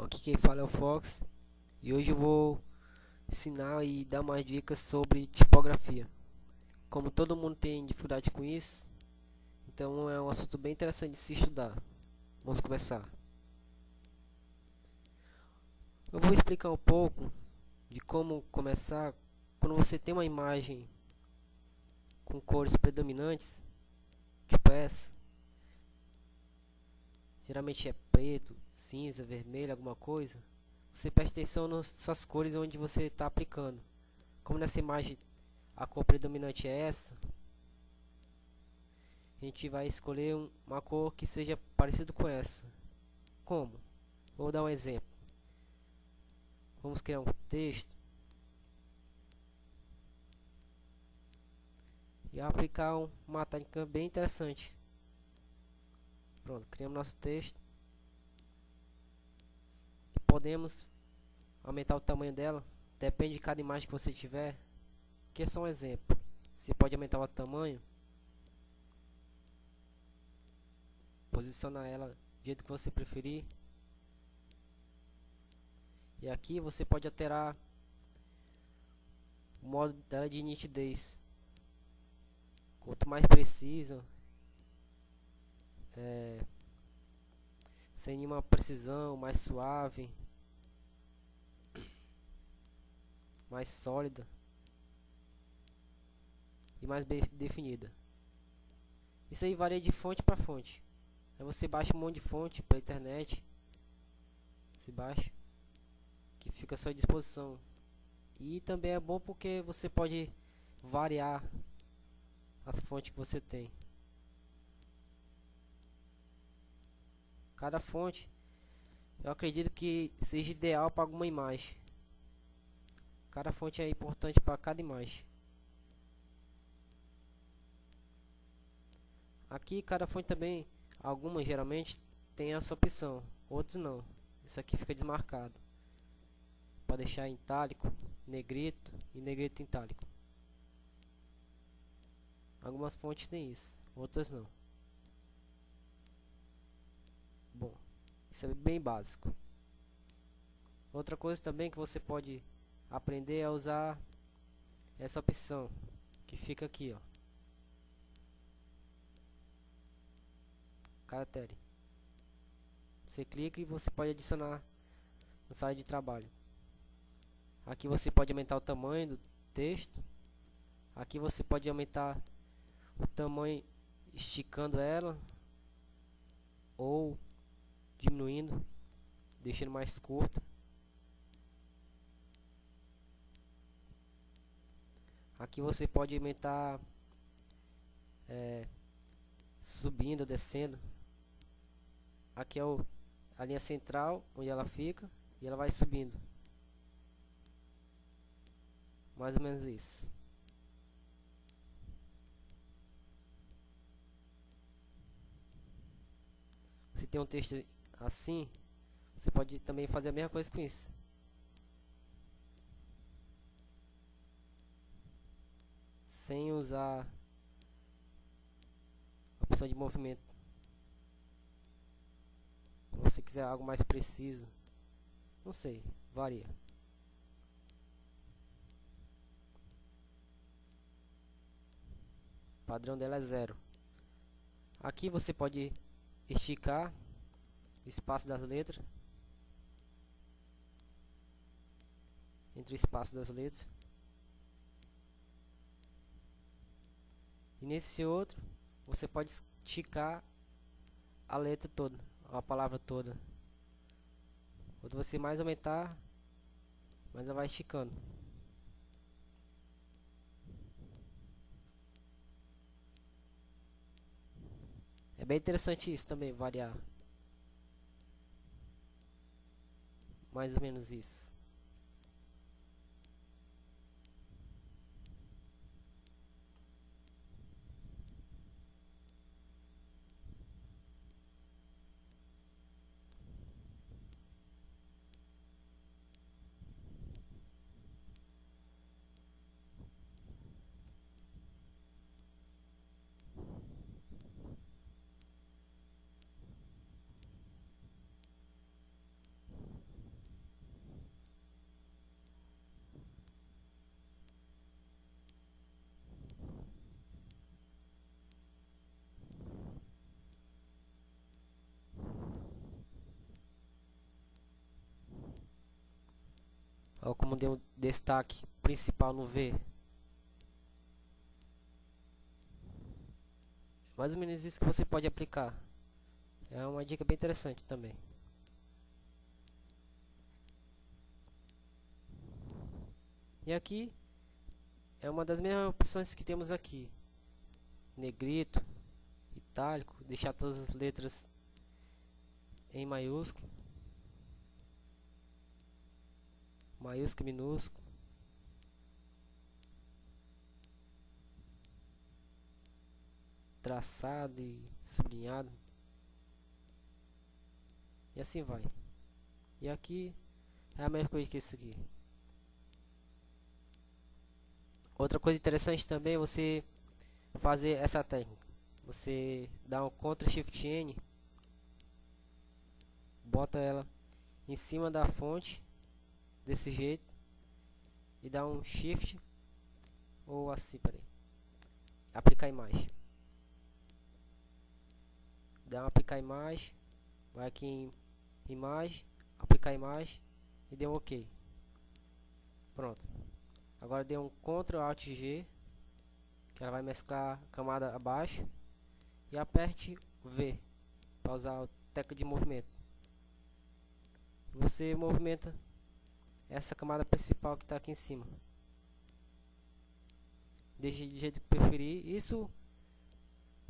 Aqui quem fala é o Fox e hoje eu vou ensinar e dar mais dicas sobre tipografia. Como todo mundo tem dificuldade com isso, então é um assunto bem interessante de se estudar. Vamos começar. Eu vou explicar um pouco de como começar quando você tem uma imagem com cores predominantes, tipo essa. Geralmente é preto, cinza, vermelho, alguma coisa. Você presta atenção nas suas cores onde você está aplicando. Como nessa imagem a cor predominante é essa, a gente vai escolher uma cor que seja parecida com essa. Como? Vou dar um exemplo. Vamos criar um texto e aplicar uma técnica bem interessante. Pronto, criamos nosso texto. Podemos aumentar o tamanho dela, depende de cada imagem que você tiver. Aqui é só um exemplo. Você pode aumentar o tamanho, posicionar ela do jeito que você preferir. E aqui você pode alterar o modo dela de nitidez. Quanto mais precisa, sem nenhuma precisão, mais suave, mais sólida e mais bem definida. Isso aí varia de fonte para fonte. Aí você baixa um monte de fonte pela internet, você baixa, que fica à sua disposição. E também é bom porque você pode variar as fontes que você tem. Cada fonte, eu acredito que seja ideal para alguma imagem. Cada fonte é importante para cada imagem. Aqui cada fonte também, algumas geralmente tem essa opção, outros não. Isso aqui fica desmarcado para deixar em itálico, negrito e negrito itálico. Algumas fontes têm isso, outras não. Bom, isso é bem básico. Outra coisa também que você pode aprender é usar essa opção que fica aqui, ó. Caractere. Você clica e você pode adicionar na sala de trabalho. Aqui você pode aumentar o tamanho do texto. Aqui você pode aumentar o tamanho esticando ela ou diminuindo, deixando mais curta. Aqui você pode aumentar subindo, descendo. Aqui é a linha central onde ela fica e ela vai subindo. Mais ou menos isso. Se tem um texto assim, você pode também fazer a mesma coisa com isso. Sem usar a opção de movimento. Se você quiser algo mais preciso, não sei, varia. O padrão dela é 0. Aqui você pode esticar o espaço das letras, entre o espaço das letras. E nesse outro, você pode esticar a letra toda, a palavra toda. Quanto você mais aumentar, mais ela vai esticando. É bem interessante isso também, variar. Mais ou menos isso. Olha como deu um destaque principal no V. Mais ou menos isso que você pode aplicar. É uma dica bem interessante também. E aqui é uma das mesmas opções que temos aqui. Negrito, itálico, deixar todas as letras em maiúsculo, maiúsculo e minúsculo. Traçado e sublinhado. E assim vai. E aqui é a mesma coisa que isso aqui. Outra coisa interessante também é você fazer essa técnica. Você dá um Ctrl Shift N, bota ela em cima da fonte desse jeito e dá um Shift ou assim, peraí. Aplicar imagem. Dá um aplicar imagem, vai aqui em imagem, aplicar imagem e deu OK. Pronto. Agora dê um Ctrl Alt G, que ela vai mesclar a camada abaixo, e aperte V para usar a tecla de movimento. Você movimenta essa camada principal que está aqui em cima. Deixe do jeito que preferir. Isso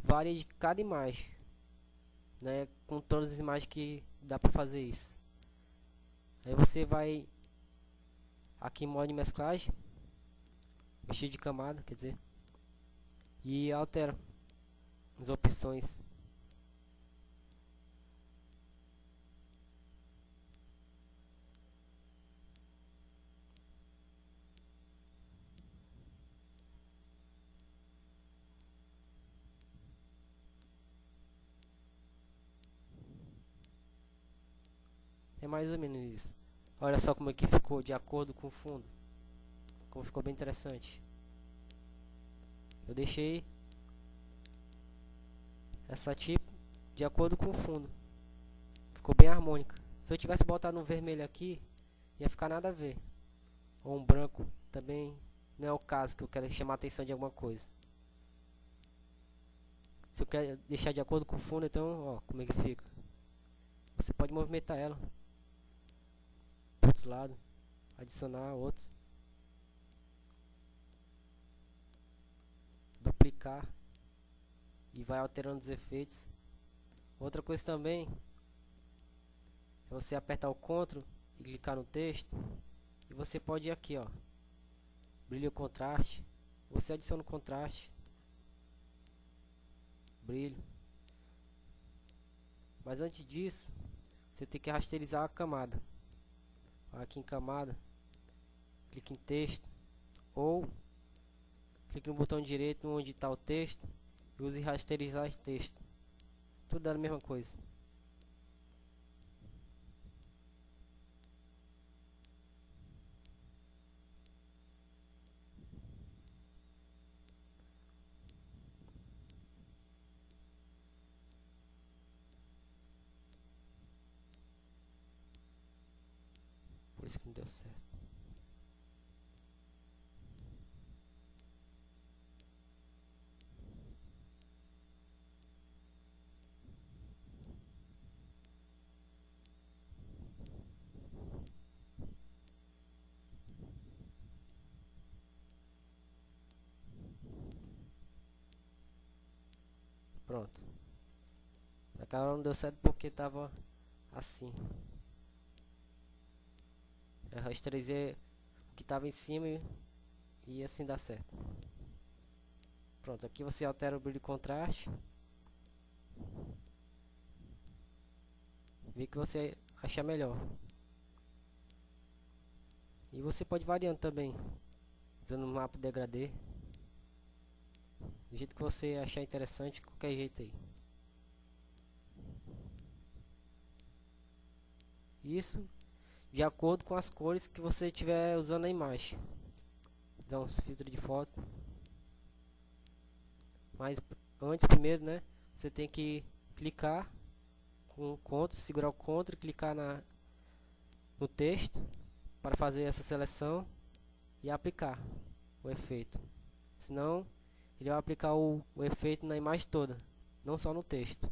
varia de cada imagem, né? Com todas as imagens que dá para fazer isso. Aí você vai aqui em modo de mesclagem, mexer de camada, quer dizer, e altera as opções. É mais ou menos isso. Olha só como é que ficou de acordo com o fundo. Como ficou bem interessante. Eu deixei essa tipo de acordo com o fundo. Ficou bem harmônica. Se eu tivesse botado um vermelho aqui, ia ficar nada a ver. Ou um branco também não é o caso, que eu quero chamar a atenção de alguma coisa. Se eu quero deixar de acordo com o fundo, então, ó, como é que fica. Você pode movimentar ela para outros lados, adicionar outros, duplicar e vai alterando os efeitos. Outra coisa também é você apertar o Ctrl e clicar no texto, e você pode ir aqui, ó, brilho e contraste. Você adiciona o contraste, brilho, mas antes disso você tem que rasterizar a camada. Aqui em camada, clique em texto, ou clique no botão direito onde está o texto e use rasterizar texto. Tudo é a mesma coisa. Por isso que não deu certo. Pronto. Naquela hora não deu certo porque tava assim. Eu rasterizei o que tava em cima e assim dá certo. Pronto, aqui você altera o brilho e contraste. Vê que você achar melhor. E você pode variando também, usando o mapa degradê, do jeito que você achar interessante, qualquer jeito aí. Isso de acordo com as cores que você estiver usando na imagem. Dá uns filtros de foto. Mas antes, primeiro, né, você tem que clicar com o Ctrl, segurar o Ctrl, clicar no texto, para fazer essa seleção e aplicar o efeito. Senão ele vai aplicar o efeito na imagem toda, não só no texto.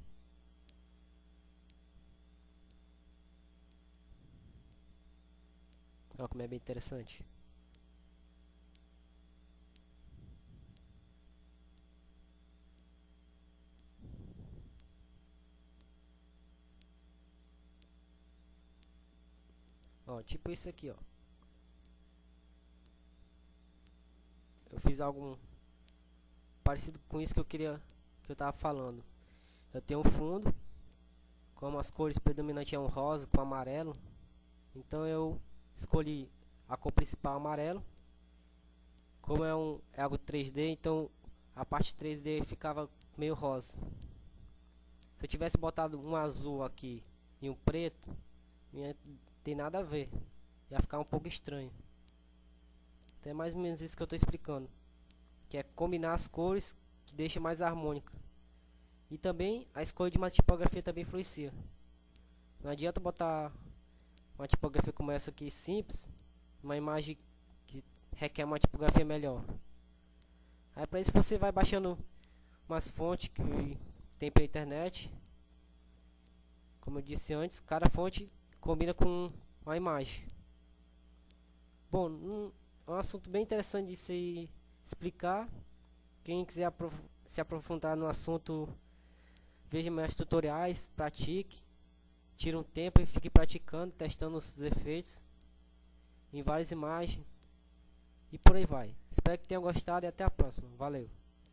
Olha como é bem interessante. Ó, tipo isso aqui, ó. Eu fiz algo parecido com isso que eu tava falando. Eu tenho um fundo, como as cores predominantes é um rosa com amarelo, então eu escolhi a cor principal amarelo. Como é algo 3D, então a parte 3D ficava meio rosa. Se eu tivesse botado um azul aqui e um preto, não ia ter nada a ver, ia ficar um pouco estranho. Então é mais ou menos isso que eu estou explicando, que é combinar as cores que deixa mais harmônica. E também a escolha de uma tipografia também influencia. Não adianta botar uma tipografia como essa aqui simples, uma imagem que requer uma tipografia melhor. Aí para isso você vai baixando umas fontes que tem pela internet. Como eu disse antes, cada fonte combina com uma imagem. Bom, é um assunto bem interessante de se explicar. Quem quiser se aprofundar no assunto, veja meus tutoriais, pratique, tire um tempo e fique praticando, testando os efeitos em várias imagens e por aí vai. Espero que tenham gostado e até a próxima. Valeu!